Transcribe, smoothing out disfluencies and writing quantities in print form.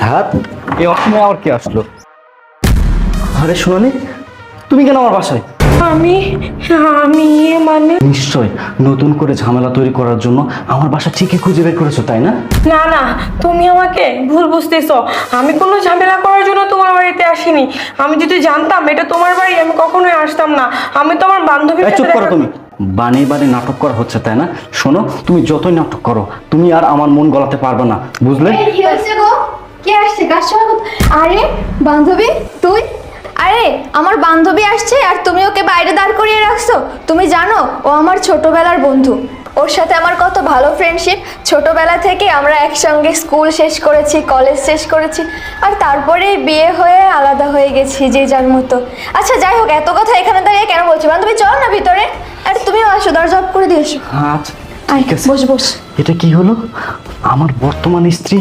ধাত এই অসময়ে আবার কে আসলো? আরে সোনালি, তুমি কেন আমার বাসায়? আমি আমি মানে নিশ্চয় নতুন করে ঝামেলা তৈরি করার জন্য আমার বাসা ঠিকই খুঁজে বের করেছো, তাই না? না না, তুমি আমাকে ভুল বুঝতেছো। আমি কোনো ঝামেলা করার জন্য তোমার বাড়িতে আসিনি। আমি যদি জানতাম এটা তোমার বাড়ি, আমি কখনোই আসতাম না। আমি তো আমার বান্ধবীর এই চুপ সাথে করো তুমি। বানিয়ে বানিয়ে নাটক করা হচ্ছে, তাই না? শোনো, তুমি যতই নাটক করো তুমি আর আমার মন গলাতে পারবে না, বুঝলে? কি হয়েছে গো? কে আসছে? কার সঙ্গে আরে বান্ধবী তুই? আরে আমার বান্ধবী আসছে আর তুমি ওকে বাইরে দাঁড় করিয়ে রাখছো। তুমি জানো ও আমার ছোটবেলার বন্ধু। ওর সাথে আমার কত ভালো ফ্রেন্ডশিপ। ছোটবেলা থেকে আমরা একসঙ্গে স্কুল শেষ করেছি, কলেজ শেষ করেছি, আর তারপরে বিয়ে হয়ে আলাদা হয়ে গেছি যে যার মতো। আচ্ছা যাই হোক, এত কথা এখানে দাঁড়িয়ে কেন বলছি? বান্ধবী চল না ভিতরে। আর তুমিও আসো, দরজা অফ করে দিয়ে এসো। আচ্ছা আয় ঠিক আছে। বস বস। এটা কি হলো? আমার বর্তমান স্ত্রী